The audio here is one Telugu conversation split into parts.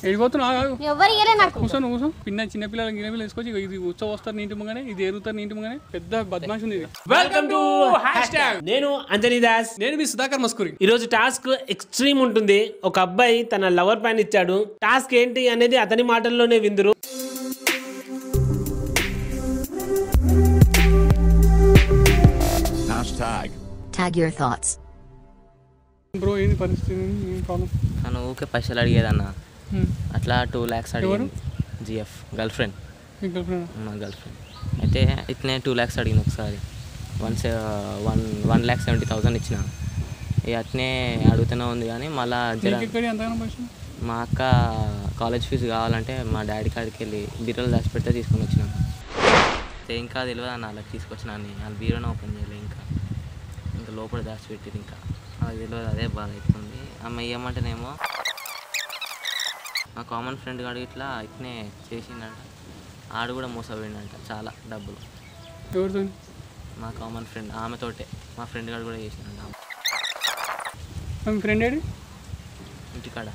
ఎడిపోతున్నావు ఎవరు ఇయ్యలే నాకు. కూర్చో నువ్వు కూర్చో. చిన్న పిల్లలు గిన్నె వేసుకొచ్చి ఇది ఉత్సవం వస్తారు నీటి ముంగనే, ఇది ఎరుగుతారు నీటి ముంగనే. పెద్ద బద్మాష్ ఉంది. Welcome to hashtag. నేను అంజనీ దాస్. నేను మీ సుధాకర్ మస్కూరి. ఈ రోజు టాస్క్ ఎక్స్ట్రీమ్ ఉంటుంది. ఒక అబ్బాయి తన లవర్ పైన ఇచ్చాడు. టాస్క్ ఏంటి అనేది అతని మాటల్లోనే విందురు. Tag your thoughts. బ్రో ఏంది పరిస్థితి, ఏం ప్రాబ్లం? తను ఊకే పైసలు అడిగేదన్న. అట్లా 2 lakhs అడిగింది. GF girl friend. మా గర్ల్ ఫ్రెండ్ అయితే ఇట్నే 2 lakhs అడిగింది ఒకసారి. 1,70,000 ఇచ్చిన. ఇక అట్నే అడుగుతూనే ఉంది కానీ మళ్ళీ మా అక్క కాలేజ్ ఫీజు కావాలంటే మా డాడీ కాడికి వెళ్ళి బీరోలు దాచిపెడితే తీసుకొని వచ్చినాను. ఇంకా తెలియదు అన్న వాళ్ళకి తీసుకొచ్చినా అని. వాళ్ళు బీరోనే ఓపెన్ చేయలేదు. ఇంకా లోపల దాచిపెట్టింది. ఇంకా అది తెలియదు. అదే బాధ అవుతుంది. ఆమె ఏమంటేనేమో మా కామన్ ఫ్రెండ్ కాడు ఇట్లా ఇట్నే చేసిందంట. ఆడు కూడా మోసపోయిందంట చాలా డబ్బులు. ఎవరితో? మా కామన్ ఫ్రెండ్ ఆమెతోటే. మా ఫ్రెండ్ గారు కూడా చేసిందంట. Friend AD? ఇంటికాడ.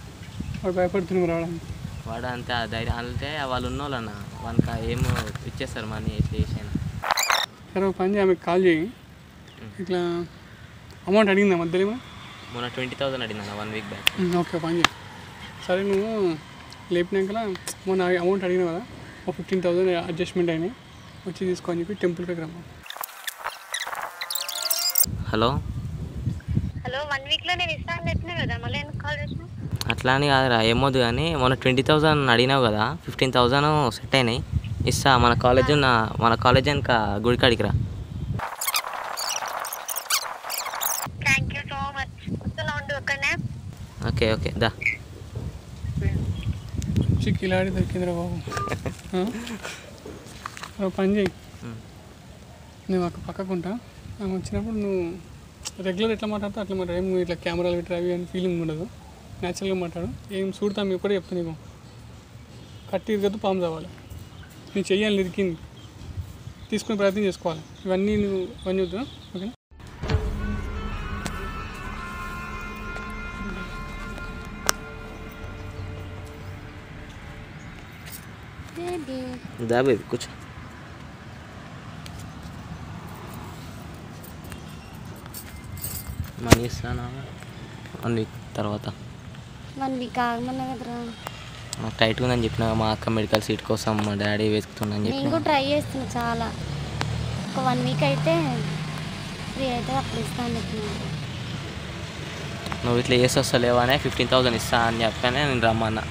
వాడు భయపడుతున్నాడు రావడానికి. వాడు అంతే ధైర్యం అంటే వాళ్ళు ఉన్నోళ్ళన్న వానికి ఏమో ఇచ్చేస్తారు మనీ ఎట్లా చేసాను. సరే ఒక పని ఆమెకు కాల్ చేయి. ఇట్లా అమౌంట్ అడిగిందా మధ్యలో? మొన్న 20,000 అడిగిందన్న 1 week బ్యాక్. ఓకే పని చేయి. సరే నువ్వు లేపినాక మొన్న అమౌంట్ అడిగినావు కదా, ఒక 15,000 అడ్జస్ట్మెంట్ అయినాయి, వచ్చి తీసుకొని చెప్పి టెంపుల్కి రమ్మా. హలో హలో 1 weekలో నేను ఇస్తాను చెప్పినా కదా, మళ్ళీ ఎందుకు కాల్ చేసినా? అట్లా అని కాదురా, ఏమొద్దు కానీ మొన్న 20,000 అడిగినావు కదా, 15,000 సెట్ అయినాయి. ఇస్తా. మన కాలేజ్ ఇంకా గుడికాడికి రా. Thank you so much. వస్తున్నా ఉండు ఒక్కనే. ఓకే ఓకే దా. కిలాడి దొరికిందిరా బాబు. పని చేయి, నేను అక్కడ పక్కకుంటా. ఆమె వచ్చినప్పుడు నువ్వు రెగ్యులర్ ఎట్లా మాట్లాడుతావు అట్లా మాట్లాడు. ఏం ఇట్లా కెమెరాలు పెట్టి అవి అని ఫీలింగ్ ఉండదు. న్యాచురల్గా మాట్లాడు. ఏం చూడతాం ఎప్పుడే చెప్తాను నీకు. కట్టి ఇరగద్దు, పాము చావాలి. నేను చెయ్యాలి ఇరికింది తీసుకునే ప్రయత్నం చేసుకోవాలి. ఇవన్నీ వద్దా? ఓకేనా? దా బేబీ కూర్చో. మనీ ఇస్తానా 1 week తర్వాత? 1 week ఆగమన్నా కదరా. నాకు టైట్గా ఉందని చెప్పిన. మా అక్క మెడికల్ సీట్ కోసం మా డాడీ వెతుకుతుందని చెప్పి నేను కూడా ట్రై చేస్తున్నా చాలా. ఒక 1 week అయితే ఫ్రీ అయితే అప్పుడు ఇస్తాను చెప్పిన. నువ్వు ఇట్లా చేసి వస్తలేవనే 15,000 ఇస్తా అని చెప్పానే నేను రమ్మన్నా.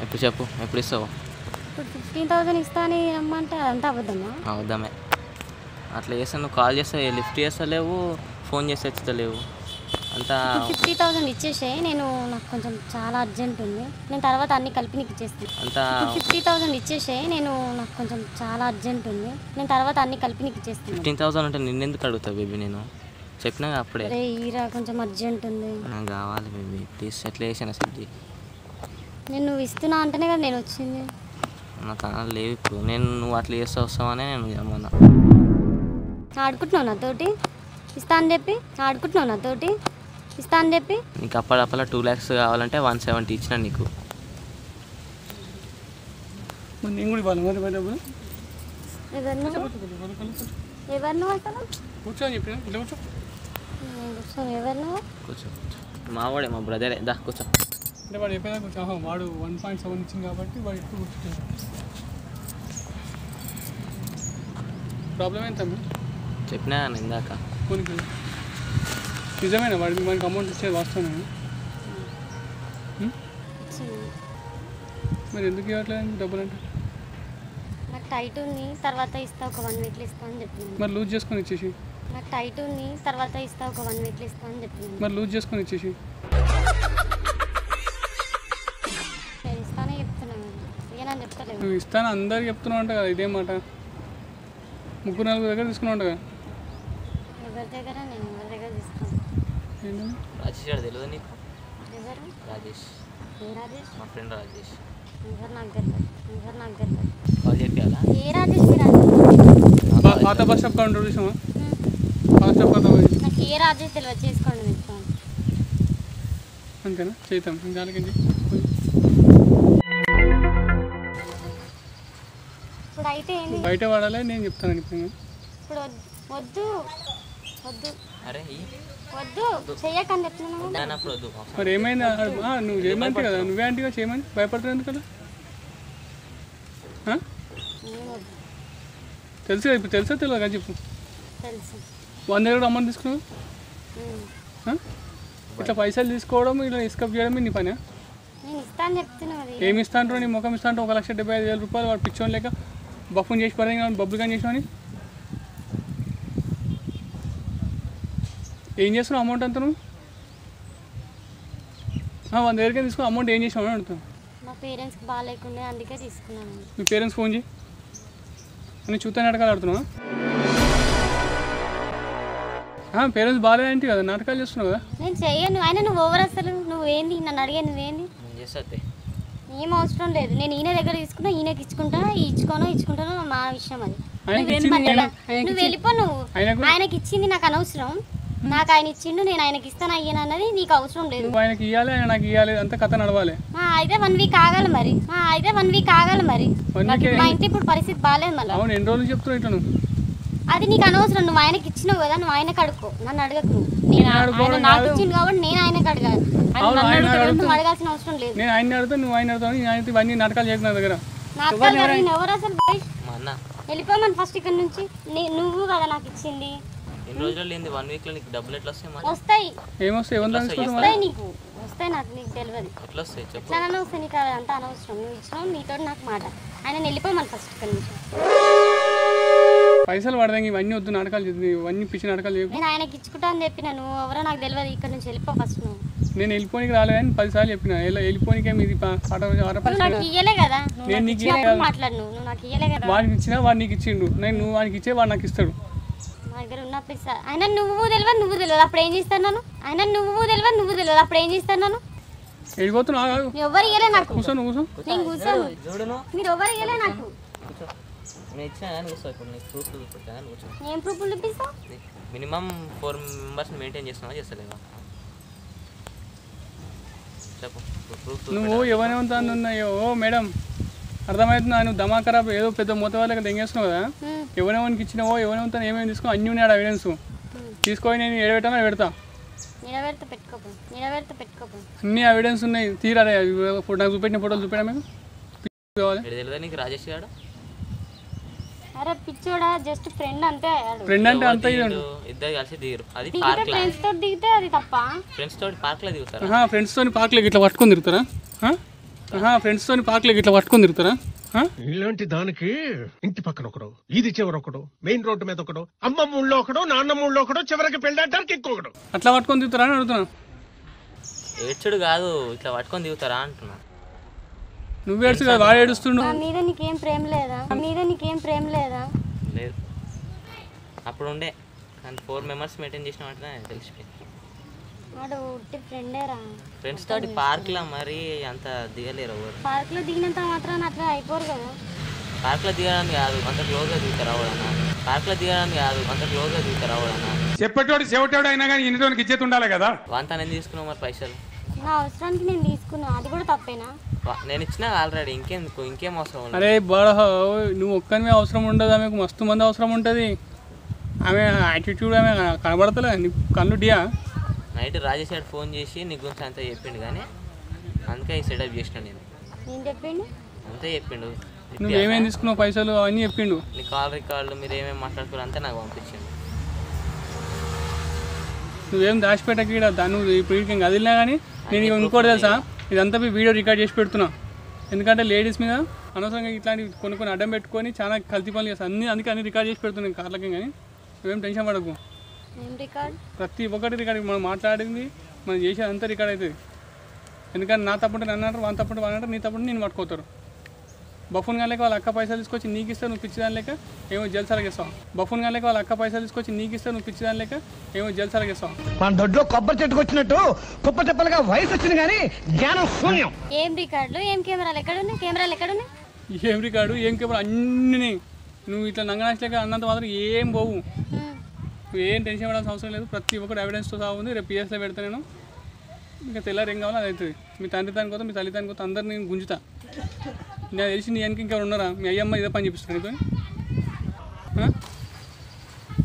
ఎప్పుడు చెప్పు, ఎప్పుడు ఇస్తావు? ఇప్పుడు 15,000 ఇస్తా అని రమ్మంటే అదంతా అబద్ధమా? అవద్దమే. అట్లా చేస్తా. నువ్వు కాల్ చేస్తే లిఫ్ట్ చేస్తలేవు, ఫోన్ చేస్తే ఎత్తుతలేవు. అంతా 50,000 ఇచ్చేసాయి. నాకు కొంచెం చాలా అర్జెంట్ ఉంది. నేను తర్వాత అన్ని కలిపి నీకు ఇచ్చేస్తాను. అంతా 50,000 ఇచ్చేసాయి. నాకు కొంచెం చాలా అర్జెంట్ ఉంది. నేను తర్వాత అన్ని కలిపి నీకు ఇచ్చేస్తాను. 15,000 అంటే నిన్నెందుకు అడుగుతావు బేబీ? నేను చెప్పినా అప్పుడే. అరే ఈరా కొంచెం అర్జెంట్ ఉంది. నాకు కావాలి బేబీ ప్లీజ్. ఎట్లా చేసాను సబ్జీ? నువ్వు ఇస్తున్నా అంటేనే కదా నేను వచ్చింది. నాకు లేవు ఇప్పుడు. నువ్వు అట్లా చేస్తే వస్తావనే నేను ఏమన్నా. ఆడుకుంటున్నావు నాతోటి ఇస్తా అని చెప్పి. ఆడుకుంటున్నావు నాతోటి ఇస్తా అని చెప్పి. నీకు అప్పటికల్లా 2 lakhs కావాలంటే 170 ఇచ్చిన నీకు. నేను కూడా ఇవ్వాలి మరి డబ్బులు. ఎవరు నువ్వు అసలు? కూర్చోని చెప్పిన ఇట్లా కూర్చో. ఎవరు నువ్వు? కూర్చో. మావాడే, మా బ్రదరే. దా కూర్చో. అంటే వాడు చెప్పేదా కూర్చో. వాడు 1.7 ఇచ్చింది కాబట్టి వాడు ఎక్కువ కూర్చుంటాడు. ప్రాబ్లం ఏంటమ్మా? చెప్పినా కానీ ఇందాక. కొనికి నిజమేనా మనకి అమౌంట్ ఇచ్చేది వాస్తవమే? మరి ఎందుకు ఇవ్వట్లేదు డబ్బులు? అంటే నాకు టైట్ ఉంది, తర్వాత ఇస్తా, ఒక 1 weekలో ఇస్తా అని చెప్పింది. మరి లూజ్ చేసుకొని ఇచ్చేసి. నాకు టైట్ ఉంది, తర్వాత ఇస్తా, ఒక 1 weekలో ఇస్తా అని చెప్పింది. మరి లూజ్ చేసుకొని ఇచ్చేసి. నేను ఇస్తానే చెప్తున్నాను, ఇయ్యనని చెప్తలేదు. నువ్వు ఇస్తాను అందరికి చెప్తున్నావు అంట కదా, ఇదేం మాట? 3-4 దగ్గర తీసుకున్నావు అంట కదా. ఎవరి దగ్గర? నేను ఎవరి దగ్గర తీసుకోను. రాజేష్ గారు తెలియదు నీకు? ఎవరు? రాజేష్. ఏ రాజేష్? మా ఫ్రెండ్ రాజేష్. ఎవరు నాకు తెలియదు. కాల్ చెప్పాలా? ఏ రాజేష్? మీరు పాత బస్ స్టాప్ కౌంటర్ చూసామా? పాత స్టాప్ కౌంటర్ నాకు ఏ రాజేష్ తెలియదు. చేసుకోండి మీకు అంతేనా? చేద్దాం. దానికి అయితే ఏంది బయట వాడాలి నేను చెప్తాను ఇప్పుడు ఇప్పుడు వద్దు వద్దు అరే వద్దు చెయ్యకని చెప్తున్నాను అన్నప్పుడు వద్దు. మరి ఏమైంది నువ్వు చేయమంటే కదా నువ్వే అంటే చేయమని భయపడుతున్నావు ఎందుకు కదా తెలుసు కదా ఇప్పుడు తెలుసా తెలియదు కదా చెప్పు తెలుసు 100 దగ్గర అమౌంట్ తీసుకున్నావు ఇట్లా పైసలు తీసుకోవడం ఇట్లా ఎస్కేప్ చేయడం నీ పని నేను ఇస్తాను చెప్తున్నా మరి ఏమి ఇస్తాంటారు నీ ముఖం ఇస్తాంటే 1,75,000 రూపాయలు వాడు పిచ్చోని లేక బఫున్ చేసి పడే బబ్బులు కానీ చేసినావని ఏం చేస్తున్నావు అమౌంట్ అంతా నువ్వు 100 దగ్గరికి తీసుకుని అమౌంట్ ఏం చేసినావు అని అడుగుతాను మా పేరెంట్స్కి బాగాలేకుండా అందుకే తీసుకున్నాను మీ పేరెంట్స్ ఫోన్ చేయి అని చూస్తే నాటకాలు ఆడుతున్నావా పేరెంట్స్ బాగాలేదంటే కదా నాటకాలు చేస్తున్నావు కదా నేను చెయ్యను అయినా నువ్వు ఓవర్ అసలు నువ్వేంది నన్ను అడిగా నువ్వేంది నేను చేస్తే ఏం అవసరం లేదు నేను ఈయన దగ్గర తీసుకున్నా ఈయనకి ఇచ్చుకుంటాను మా విషయం అది నువ్వు వెళ్ళిపో నువ్వు ఆయనకి ఇచ్చింది నాకు అనవసరం నాకు ఆయన ఇచ్చిండు నేను ఆయనకి ఇస్తాను అయ్యాను అన్నది నీకు అవసరం లేదు నువ్వు ఆయనకి ఇవ్వాలి ఆయన నాకు ఇవ్వాలి అంత కథ నడవాలి అయితే 1 వీక్ ఆగాలి మరి మా ఇంటి ఇప్పుడు పరిస్థితి బాగాలేదు మళ్ళీ అవును ఎన్ని రోజులు చెప్తున్నావు ఇట్లా నువ్వు అది నీకు అనవసరం నువ్వు ఆయనకి ఇచ్చినావు కదా నువ్వు ఆయనకు అడుక్కో నన్ను అడగకు నేను ఆయన నాకు ఇచ్చింది కాబట్టి నేను ఆయనకు అడగాలి నువ్వు అడగాల్సిన అవసరం లేదు నేను ఆయన అడుగుతా నువ్వు ఆయన అడుగుతావు నేను ఆయన ఇవన్నీ నాటకాలు చేయకు నా దగ్గర నాటకాలు ఎవరు అసలు మా అన్న వెళ్ళిపోమని ఫస్ట్ ఇక్కడ నుంచి నువ్వు కదా నాకు ఇచ్చింది ఎన్ని రోజులు లేని 1 వీక్లో నీకు డబ్బులు ఎట్లా వస్తాయి? వస్తాయి ఏమొస్తాయి వస్తాయి నీకు వస్తాయి నాకు నీకు తెలియదు ఎట్లా వస్తాయి చెప్పు. ఎట్లా వస్తాయి నీకు అంత అనవసరం నువ్వు ఇచ్చినావు నీతో నాకు మాట ఆయన వెళ్ళిపోమని ఫస్ట్ ఇక్కడ నుంచి పైసలు పడదాం ఇవన్నీ వద్దు నాటకాలు చేద్దాం ఇవన్నీ పిచ్చి నాటకాలు చేయకు నేను ఆయనకి ఇచ్చుకుంటా అని చెప్పిన నువ్వు ఎవరో నాకు తెలియదు ఇక్కడ నుంచి వెళ్ళిపో ఫస్ట్ నువ్వు నేను వెళ్ళిపోనికి రాలేదని 10 సార్లు చెప్పిన వెళ్ళిపోనికే మీది పాట నువ్వు నాకు ఇయ్యలే కదా నేను నీకు ఇచ్చినప్పుడు మాట్లాడు నువ్వు నాకు ఇయ్యలే కదా వాడికి ఇచ్చినా వాడు నీకు ఇచ్చిండు నువ్వు వాడికి ఇచ్చే వాడు నాకు ఇస్తాడు మా దగ్గర ఉన్నప్పుడు ఇస్తా ఆయన నువ్వు తెలియదు అప్పుడు ఏం చేస్తాను అప్పుడు ఏం చేస్తాను వెళ్ళిపోతున్నావు ఎవరు ఇయ్యలే నాకు కూర్చో నేను కూర్చోను చూడను మీరు ఎవరు ఇయ్యలే నాకు నేను ఇచ్చిన కానీ కూర్చో ఇప్పుడు నీకు ప్రూఫ్ చూపిస్తాను కానీ కూర్చో. ఏం ప్రూఫ్లు చూపిస్తావు మినిమం 4 మెంబర్స్ని మెయింటైన్ చేస్తున్నావా చేస్తలేవా చెప్పు ప్రూఫ్. నువ్వు ఎవరేమంటాను ఉన్నాయో మేడం అర్థమవుతుందా నువ్వు దమా ఖరాబ్ ఏదో పెద్ద మొత్త వాళ్ళకి దెంగేస్తున్నావు కదా ఎవరెవరికి ఇచ్చినావో ఎవరెవరితో ఏమేమి తీసుకో అన్నీ ఉన్నాడు ఎవిడెన్స్ తీసుకొని నేను ఎడబెట్టాను పెడతా పెట్టుకోపో అన్ని ఎవిడెన్స్ ఉన్నాయి తీరా నాకు చూపెట్టిన ఫోటోలు చూపెట్టా మీకు కావాలి తెలియదా నీకు రాజేష్ గారు? అరే పిచ్చోడా జస్ట్ ఫ్రెండ్ అంతే ఫ్రెండ్ అంటే అంత ఇద్దరు కలిసి దిగరు. అది ఫ్రెండ్స్ తోటి దిగితే అది తప్ప ఫ్రెండ్స్ తోటి పార్క్లో దిగుతారా? ఫ్రెండ్స్ తోని పార్క్లోకి ఇట్లా పట్టుకొని తిరుగుతారా ఫ్రెండ్స్ తోని పార్క్లోకి ఇట్లా పట్టుకొని తిరుగుతారా ఇలాంటి దానికి ఇంటి పక్కన ఒకడు ఇది చివర ఒకడు మెయిన్ రోడ్డు మీద ఒకడు అమ్మమ్మ ఊళ్ళో ఒకడు నాన్నమ్మ ఊళ్ళో ఒకడు చివరికి పెళ్ళడానికి ఇంకొకడు అట్లా పట్టుకొని తిరుగుతారా అని అడుగుతున్నా ఏడ్చుడు కాదు ఇట్లా పట్టుకొని దిగుతారా అంటున్నా. నువ్వు ఏడ్చు కదా వాడు ఏడుస్తుండు నా మీద నీకేం ప్రేమ లేదా లేదు అప్పుడు ఉండే కానీ 4 మెంబర్స్ మెయింటైన్ చేసిన అంటే తెలిసిపోయింది. వాడు ఉట్టి ఫ్రెండేరా ఫ్రెండ్స్ తోటి పార్క్లో మరి అంత దిగలేరు ఎవరు. పార్క్లో దిగినంత మాత్రం అట్లా అయిపోరు కదా. పార్క్లో దిగడానికి కాదు అంత క్లోజ్గా దిగుతారు అవడన్నా. పార్క్లో దిగడానికి కాదు అంత క్లోజ్గా దిగుతారు అవడన్నా. చెప్పేటోడు చెవిటోడు అయినా కానీ ఇన్నిటోనికి ఇచ్చేది ఉండాలి కదా. వంత నేను తీసుకున్నావు మరి పైసలు నా అవసరానికి నేను తీసుకున్నా అది కూడా తప్పేనా? నేను ఇచ్చినా ఆల్రెడీ ఇంకేం అవసరం. అరే బాడ నువ్వు ఒక్కనివే అవసరం ఉండదు ఆమెకు మస్తు మంది అవసరం ఉంటుంది. ఆమె యాటిట్యూడ్ ఆమె కనబడతలే నీకు కళ్ళు డియా. నైట్ రాజేష్ గారు ఫోన్ చేసి నీ గురించి అంతా చెప్పిండు కానీ అందుకే ఈ సెటప్ చేసిన నేను. ఏం చెప్పిండు? అంతే చెప్పిండు. నువ్వు ఏమేమి తీసుకున్నావు పైసలు అవన్నీ చెప్పిండు. నీ కాల్ రికార్డులు మీరు ఏమేమి మాట్లాడుకున్నారు అంతే నాకు పంపించింది. నువ్వేం దాచిపెట్టక ఇక్కడ నువ్వు ఇప్పుడు ఇంకా కదిలినా కానీ నేను ఇంకోటి తెలుసా ఇదంతా వీడియో రికార్డ్ చేసి పెడుతున్నా. ఎందుకంటే లేడీస్ మీద అనవసరంగా ఇట్లాంటివి కొన్ని అడ్డం పెట్టుకొని చాలా కల్తీ పనులు చేస్తాను అందుకే అన్ని రికార్డ్ చేసి పెడుతున్నాను కార్లకి. కానీ నువ్వేం టెన్షన్ పడకు. ప్రతి ఒక్కటి రికార్డ్ మనం మాట్లాడింది మనం చేసేది అంతా రికార్డ్ అవుతుంది. ఎందుకంటే నా తప్పుంటే నన్ను అంటారు వాళ్ళ తప్పుంటే వాళ్ళు అంటారు నీ తప్పుంటే నేను పట్టుకోతారు. బఫున్ గాలేక వాళ్ళ అక్క పైసలు తీసుకొచ్చి నీకు ఇస్తే నువ్వు పిచ్చిదాని లేక ఏమో జల్సాలకు ఇస్తావు. బఫున్ గాలేక వాళ్ళ అక్క పైసలు తీసుకొచ్చి నీకు ఇస్తే నువ్వు పిచ్చిదాని లేక ఏమో జల్సాలకు ఇస్తావు. మన దొడ్లో కొబ్బరి చెట్టుకు వచ్చినట్టు కుప్ప చెప్పలుగా వయసు వచ్చింది కానీ జ్ఞానం శూన్యం. ఏం రికార్డులు ఏం కెమెరాలు ఎక్కడున్నాయి? ఏం రికార్డు ఏం కెమెరా అన్నీ నువ్వు ఇట్లా నంగనాశలేక అన్నంత మాత్రం ఏం పోవు. నువ్వు ఏం టెన్షన్ పడాల్సిన అవసరం లేదు. ప్రతి ఒక్కటి ఎవిడెన్స్తో సహా ఉంది. రేపు పిఎస్లో పెడతా నేను. ఇంకా తెల్లారు ఏం కావాలో అది అవుతుంది. మీ తండ్రి దాని కోసం మీ తల్లి దాని కోసం అందరినీ గుంజుతా. నాకు తెలిసి నీ వెనక ఇంకా ఉన్నారా? మీ అయ్యమ్మ ఇదే పని చెప్పిస్తాను నీతో.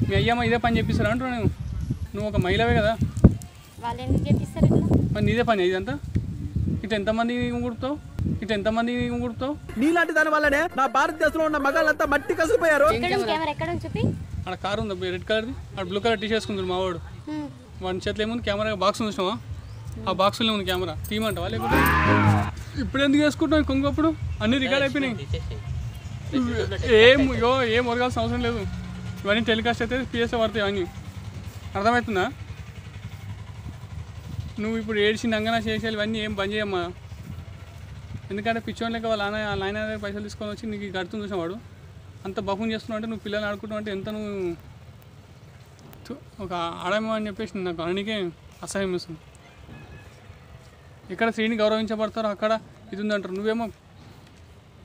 మీ అయ్యమ్మ ఇదే పని చెప్పిస్తారా అంటున్నా నేను. నువ్వు ఒక మహిళవే కదా, వాళ్ళు ఎందుకు చెప్పిస్తారు ఇట్లా? మరి నీదే పని ఇదంతా. ఇటు ఎంతమంది కుడుతావు, ఇటు ఎంతమంది కుడుతావు? నీలాంటి దాని వల్లనే నా భారతదేశంలో ఉన్న మగాళ్ళంతా మట్టి కసిపోయారు. కెమెరా ఎక్కడ చూపి. ఆడ కారు ఉంది రెడ్ కలర్ది, ఆడ బ్లూ కలర్ టీ చేసుకుంటాడు మావాడు. వాడి చేతిలో ఏముంది కెమెరా బాక్స్ చూసినావా? ఆ బాక్స్లో ఉంది కెమెరా. తీయమంటావా లేకపోతే? ఇప్పుడు ఎందుకు వేసుకుంటావు కొంగప్పుడు? అన్నీ రికార్డ్ అయిపోయినాయి. ఏం ఒరగాల్సిన అవసరం లేదు. ఇవన్నీ టెలికాస్ట్ అయితే పిఎస్ఏ పడతాయి అవన్నీ. అర్థమవుతుందా? నువ్వు ఇప్పుడు ఏడ్చింది అంగనా చేసేయాలి ఇవన్నీ ఏం బంద్ చేయమ్మా. ఎందుకంటే పిచ్చోని లెక్క వాళ్ళ నాయన దగ్గర పైసలు తీసుకొని వచ్చి నీకు కడుతుంది చూసినవాడు. అంత బఫూన్ చేస్తున్నావు అంటే, నువ్వు పిల్లలు ఆడుకుంటావు అంటే ఎంత నువ్వు ఒక ఆడమో అని చెప్పేసి నాకు అన్నికే అసహ్యం వేస్తుంది. ఇక్కడ స్త్రీని గౌరవించబడతారు, అక్కడ ఇది ఉందంటారు. నువ్వేమో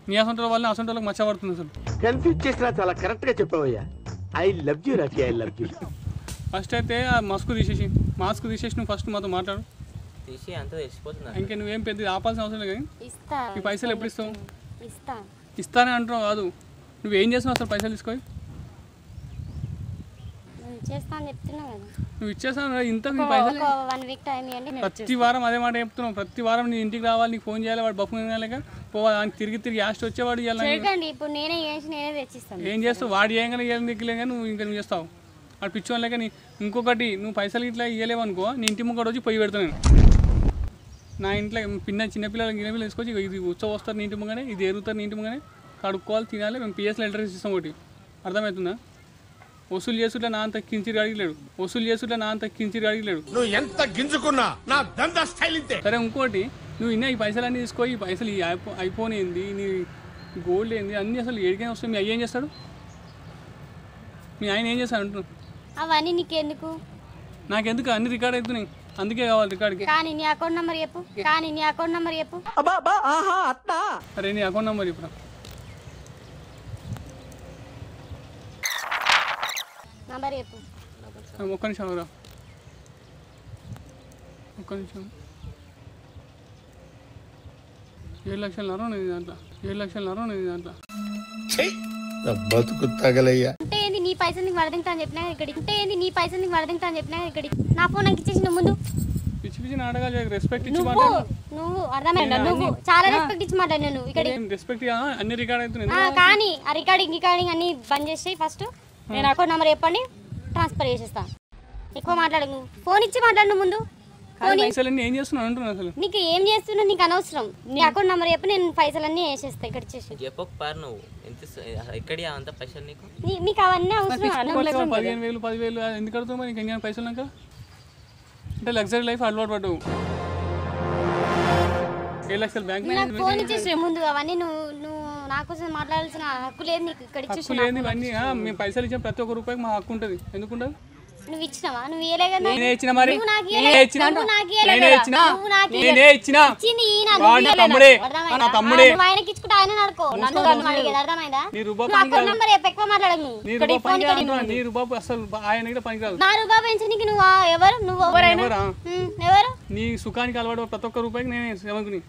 నీ అసంటోళ్ళ వల్ల అసంటోళ్ళకి మచ్చబడుతుంది. అసలు కన్ఫ్యూజ్ చేసినా చాలా కరెక్ట్ గా చెప్పావయ్యా. I love you Rafi, I love you. First అయితే ఆ మాస్క్ తీసేసి నువ్వు ఫస్ట్ మాతో మాట్లాడు. తీసి అంతా తెలిసిపోతుంది. ఇంకా నువ్వేం పెద్ద ఆపాల్సిన అవసరం లేదు. కానీ ఇస్తా. ఈ పైసలు ఎప్పుడు ఇస్తావు? ఇస్తా. ఇస్తానే అంటున్నావు కాదు, నువ్వేం చేస్తున్నావు అసలు పైసలు తీసుకో. చేస్తా అని చెప్తున్నా కదా. నువ్వు ఇచ్చేస్తాను ఇంత పైసలు. 1 వీక్ టైం ఇవ్వండి. ప్రతి వారం అదే మాట చెప్తున్నావు. ప్రతి వారం నీ ఇంటికి రావాలి, నీకు ఫోన్ చేయాలి, వాడు బఫ్ లేక పోవాలి, తిరిగి యాస్ట్ వచ్చేవాడు. చేయకండి, ఇప్పుడు నేనే తెచ్చిస్తాను. ఏం చేస్తావు? వాడు ఏమైనా ఇవ్వాలి దిక్కులే కానీ నువ్వు ఇంకా చేస్తావు. వాడు పిచ్చోని లేక ఇంకొకటి నువ్వు పైసలు ఇట్లా ఇవ్వలేవు అనుకో, నీ ఇంటి ముగ్గడ వచ్చి పొయ్యి పెడతాను నేను. నా ఇంట్లో చిన్నపిల్లలకి గిన్నెపిల్లలు తీసుకొచ్చి ఇది ఉత్సవం వస్తారు నీ ఇంటి ముగ్గనే, ఇది ఎరుగుతారు నీ ఇంటి ముగ్గనే, కడుక్కోవాలి, తినాలి. మేము పిఎస్లో ఎంట్రెన్స్ ఇస్తాం ఒకటి. అర్థమవుతుందా? వసూలు చేసుకుంటే నా అంత కించిరి అడిగలేడు. నువ్వు ఎంత గింజుకున్నా నా దందా స్టైల్ ఇంతే. సరే ఇంకోటి, నువ్వు ఇన్న ఈ పైసలు అన్నీ తీసుకో. ఈ పైసలు ఈ ఐఫోన్ ఏంది, నీ గోల్డ్ ఏంది, అన్నీ అసలు ఏడికైనా వస్తాయి. మీ అయ్య ఏం చేస్తాడు? మీ ఆయన ఏం చేస్తాడు అంటున్నావు? అవన్నీ నీకెందుకు? నాకెందుకు? అన్ని రికార్డ్ అవుతున్నాయి, అందుకే కావాలి రికార్డ్కి. కానీ నీ అకౌంట్ నెంబర్ చెప్పు. అరే నీ అకౌంట్ నెంబర్ ఇప్పుడు. నంబర్ చెప్పు. ఒక్క నిమిషం రా, ఒక్క నిమిషం. 7 లక్షలన్నర ఉన్నది దాంట్లో. బతుకు తగలయ్యా. అంటే ఏంది నీ పైసలు నీకు వడదింతా అని చెప్పినా ఇక్కడికి. నా ఫోన్ నాకు ఇచ్చేసి నువ్వు ముందు. పిచ్చి నాటకాలు రెస్పెక్ట్ ఇచ్చి నువ్వు అర్థమైందా? నువ్వు చాలా రెస్పెక్ట్ ఇచ్చి మాట్లాడు. నువ్వు ఇక్కడ రెస్పెక్ట్ అన్ని రికార్డ్ అవుతున్నాయి. కానీ ఆ రికార్డింగ్ అన్ని బంద్ చేసి ఫస్ట్ నేను అకౌంట్ నెంబర్ చెప్పండి, ట్రాన్స్ఫర్ చేసేస్తా. ఎక్కువ మాట్లాడు. నువ్వు ఫోన్ ఇచ్చి మాట్లాడు. నువ్వు ముందు పైసలన్నీ ఏం చేస్తున్నావు అంటున్నా. అసలు నీకు ఏం చేస్తున్నా నీకు అనవసరం. నీ అకౌంట్ నెంబర్ చెప్పి నేను పైసలన్నీ వేసేస్తా. ఇక్కడ ఇచ్చేసి చెప్పకపోయారు నువ్వు ఎంత ఎక్కడి అంత పైసలు నీకు నీకు అవన్నీ అవసరం. 15,000 10,000 ఎందుకు అడుగుతావు? మరి ఇంకేం పైసలు నాక అంటే లగ్జరీ లైఫ్ అలవాటు పడ్డావు. 7 లక్షలు బ్యాంక్ నాకు ఫోన్ ఇచ్చేసి ముందు అవన్నీ నువ్వు నా కోసం మాట్లాడాల్సిన హక్కు లేదు నీకు. ఇక్కడ ఇచ్చేసి లేదు ఇవన్నీ. మేము పైసలు ఇచ్చిన ప్రతి ఒక్క రూపాయికి మా హక్కు ఉంటుంది. ఎందుకుంటుంది? నువ్వు ఇచ్చినావా? నువ్వు ఇయ్యలే కదా. నేనే ఇచ్చిన. మరి నువ్వు నాకు నేనే ఇయ్యలే. ఇచ్చిన. నువ్వు నాకు నేనే ఇయ్యలే కదా. ఇచ్చిన. నువ్వు నాకు నేనే ఇచ్చిన. ఇచ్చింది ఈయన. వాడు నా తమ్ముడే. అర్థమైందా? నా తమ్ముడే. నువ్వు ఆయనకి ఇచ్చుకుంటే ఆయన నడుకో. నన్ను అడిగేది అర్థమైందా? నీ రూపాయి నువ్వు అకౌంట్ నెంబర్ చెప్పు. ఎక్కువ మాట్లాడకు నువ్వు. నీ ఇక్కడ రూపాయి ఫోన్ ఇక్కడ నీ రూపాయి అసలు ఆయన కూడా పనికిరాదు. నా రూపాయి పెంచడానికి నువ్వు ఎవరు? నువ్వు ఎవరైనా ఎవరు? నీ సుఖానికి అలవాటు ప్రతి ఒక్క రూపాయికి నేనే సేవకుని.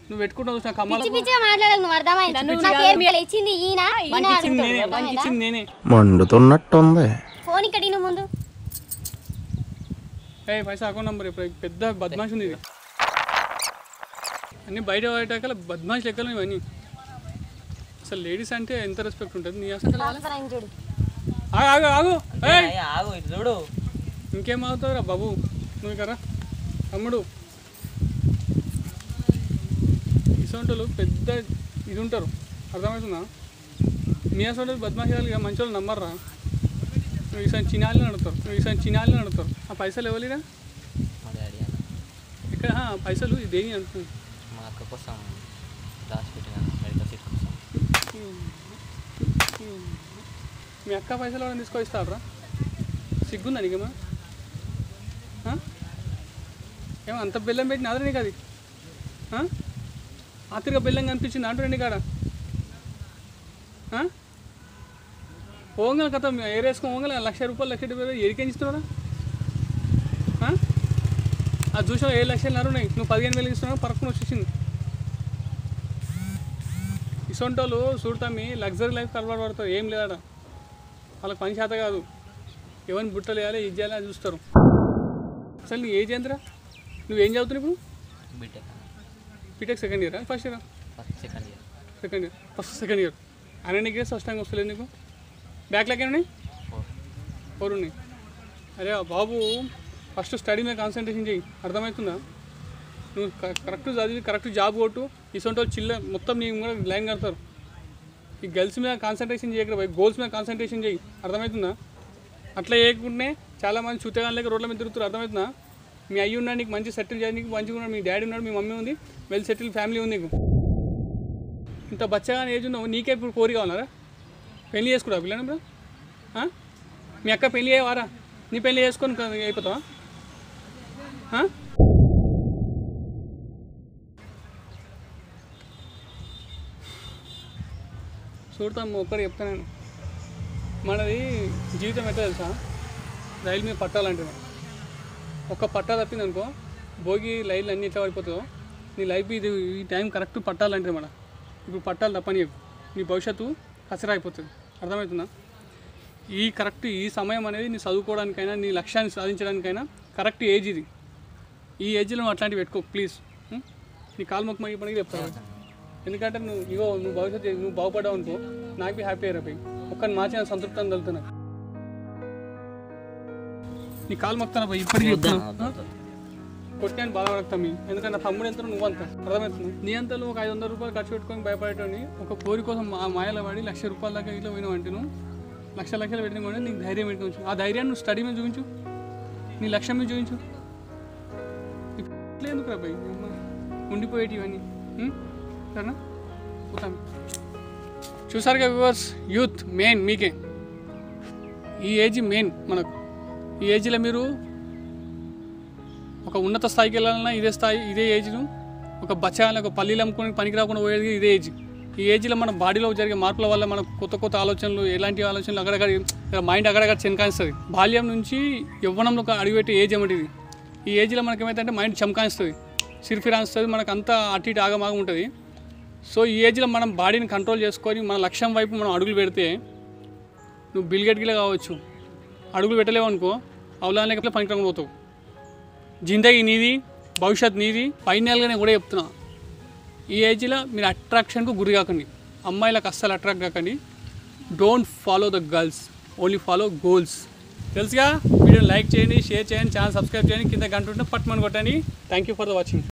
నువ్వు పెట్టుకుంటావు చూసిన కమ్మలు పిచ్చిగా మాట్లాడకు. నువ్వు అర్థమైందా? నువ్వు నాకేం ఇచ్చింది ఈయన. ఇచ్చింది నేనే. మండుతున్నట్టుంది. ఫోన్ ఇక్కడ నువ్వు ముందు. పైసా అకౌంట్ నెంబర్ ఇప్పుడు పెద్ద బద్మాష్ ఉంది ఇది. అన్నీ బయట బద్మాష్ లెక్కలు ఇవన్నీ. అసలు లేడీస్ అంటే ఎంత రెస్పెక్ట్ ఉంటుంది నీ అసలు. ఆగు చూడు. ఇంకేం అవుతావురా బాబు నువ్వు కదా తమ్ముడు. ఇసొంటోళ్ళు పెద్ద ఇది ఉంటారు. అర్థమవుతుందా? మీ అసలు బద్మాషాలు మంచి వాళ్ళు నమ్మర్రా. నువ్వు ఈసారి చినాలని నడుతారు. ఆ పైసలు ఎవరిరా? మా డాడీ అన్న. ఇక్కడ పైసలు దేని అంటున్నాను. మా అక్క కోసం దాచిపెట్టిన మెడికల్ సీట్ కోసం. మీ అక్క పైసలు ఎవరైనా తీసుకొస్తాడరా? సిగ్గుందా నీకేమో? ఏమో అంత బెల్లం పెట్టిన అదే నీకు అది ఆతిరిగా బెల్లం కనిపించింది అంటున్నాండి కాడ. ఓంగల్ కథ ఏరేసుకో ఓంగల్ 1,00,000 రూపాయలు 1,00,000 ఎరికేం ఇస్తున్నారా? అది చూసావు 7 లక్షలు ఉన్నాయి. నువ్వు 15,000 ఇస్తున్నావు. పరక్కుని వచ్చేసింది. ఇసొంటోళ్ళు చూడతామి లగ్జరీ లైఫ్ అలవాటు పడతారు, ఏం లేదట వాళ్ళకి పని చేత కాదు, ఎవరిని బుట్టలు వేయాలి ఇది చేయాలి అని చూస్తారు. అసలు నీ ఏజ్ ఎంతరా? నువ్వేం చదువుతున్నావు ఇప్పుడు? బీటెక్ సెకండ్ ఇయరా ఫస్ట్ ఇయరా? Second year. సెకండ్ ఇయర్ అయినా నీకు ఫస్ట్ టైం వస్తలేదు నీకు? బ్యాక్లాగ్ ఉన్నాయి 4 ఉన్నాయి. అరే బాబు ఫస్ట్ స్టడీ మీద కాన్సన్ట్రేషన్ చేయి, అర్థమవుతుందా? నువ్వు కరెక్ట్ చదివి కరెక్ట్ జాబ్ కొట్టు. ఇసొంటి వాళ్ళు చిల్ల మొత్తం నీ కూడా లైన్ కడతారు. ఈ గర్ల్స్ మీద కాన్సన్ట్రేషన్ చేయకుండా పోయి గోల్స్ మీద కాన్సన్ట్రేషన్ చేయి, అర్థమవుతుందా? అట్లా చేయకుండానే చాలామంది చూతగానే లేక రోడ్ల మీద తిరుగుతారు, అర్థమవుతుందా? మీ అయ్యి ఉన్నాడు నీకు మంచి సెటిల్ చేయడానికి మంచిగా ఉన్నాడు, మీ డాడీ ఉన్నాడు, మీ మమ్మీ ఉంది, వెల్ సెటిల్ ఫ్యామిలీ ఉంది. నీకు ఇంత బచ్చగానే ఏజ్ ఉన్నావు, నీకే ఇప్పుడు కోరి కావాలరా? పెళ్లి చేసుకురా పిల్లని బ్రో? మీ అక్క పెళ్ళి అయ్యేవారా? నీ పెళ్ళి చేసుకొని అయిపోతావా? చూడతాము ఒక్కడు చెప్తాను నేను. మనది జీవితం ఎట్లా తెలుసా? రైలు మీద పట్టాలంటే ఒక్క పట్టా తప్పింది అనుకో, భోగి లైన్లు అన్నీ ఎట్లా పడిపోతుందో నీ లైఫ్ ఇది ఈ టైం కరెక్ట్ పట్టాలంటే మన ఇప్పుడు పట్టాలు తప్పని నీ భవిష్యత్తు కసరా అయిపోతుంది, అర్థమవుతుందా? ఈ కరెక్ట్ ఈ సమయం అనేది నీ చదువుకోవడానికైనా నీ లక్ష్యాన్ని సాధించడానికైనా కరెక్ట్ ఏజ్ ఇది. ఈ ఏజ్లో నువ్వు అట్లాంటివి పెట్టుకో ప్లీజ్. నీ కాలు మొక్క మగిపోయి చెప్తాను. ఎందుకంటే నువ్వు భవిష్యత్తు నువ్వు బాగుపడ్డావు అనుకో, నాకు బి హ్యాపీ అయిపోయి ఒక్కరిని మార్చి నేను సంతృప్తిని కలుగుతున్నా. నీ కాలు మొక్కుతాను పోయి ఇప్పటికీ చెప్తాను. కొట్టాను బాధపడతాం, ఎందుకంటే నా తమ్ముడు ఎంత నువ్వు అంత, అర్థమవుతుంది? నీ అంతా నువ్వు ఒక 500 రూపాయలు ఖర్చు పెట్టుకొని భయపడేటోని ఒక కోరి కోసం ఆ మాయలో పడి 1,00,000 రూపాయల దాకా ఇట్లా పోయినావు అంటే నువ్వు లక్షలు పెట్టిన కూడా నీకు ధైర్యం పెట్టుకోవచ్చు. ఆ ధైర్యాన్ని నువ్వు స్టడీ మీద చూపించు, నీ లక్ష్యం మీద చూపించు. ఎందుకు రా భయ్ ఉండిపోయేటి ఇవన్నీ సరేనా? పోతాను. చూసారుగా వ్యూవర్స్, యూత్ మెయిన్ మీకే, ఈ ఏజ్ మెయిన్ మనకు. ఈ ఏజ్లో మీరు ఒక ఉన్నత స్థాయికి వెళ్ళాలన్నా ఇదే ఏజ్ను, ఒక బచ్చాలని ఒక పల్లీలు అమ్ముకొని పనికి రాకుండా పోయేది ఇదే ఏజ్. ఈ ఏజ్లో మన బాడీలో జరిగే మార్పుల వల్ల మనకు కొత్త కొత్త ఆలోచనలు, ఎలాంటి ఆలోచనలు అక్కడక్కడ మైండ్ అక్కడక్కడ చెనకాయిస్తుంది. బాల్యం నుంచి యవ్వనంలో అడుగుపెట్టే ఏజ్ ఏమిటి ఇది. ఈ ఏజ్లో మనకి ఏమైతే మైండ్ చమకాయిస్తుంది, సిరిఫిరాస్తుంది, మనకు అంతా అటు ఇటు ఆగమాగం ఉంటుంది. సో ఈ ఏజ్లో మనం బాడీని కంట్రోల్ చేసుకొని మన లక్ష్యం వైపు మనం అడుగులు పెడితే నువ్వు బిల్గెట్గిలే కావచ్చు, అడుగులు పెట్టలేవు అనుకో అవలానే పనికి పోతావు. జిందగీ నీది, భవిష్యత్ నీది. ఫైనల్గా నేను కూడా చెప్తున్నా, ఈ ఏజ్లో మీరు అట్రాక్షన్కు గురి కాకండి, అమ్మాయిలకు అస్సలు అట్రాక్ట్ కాకండి. Don't follow the girls, only follow goals. తెలుసుగా? వీడియోని లైక్ చేయండి, షేర్ చేయండి, ఛానల్ సబ్స్క్రైబ్ చేయండి, కింద గంట ఉంటే పట్టుమని కొట్టండి. Thank you for the watching.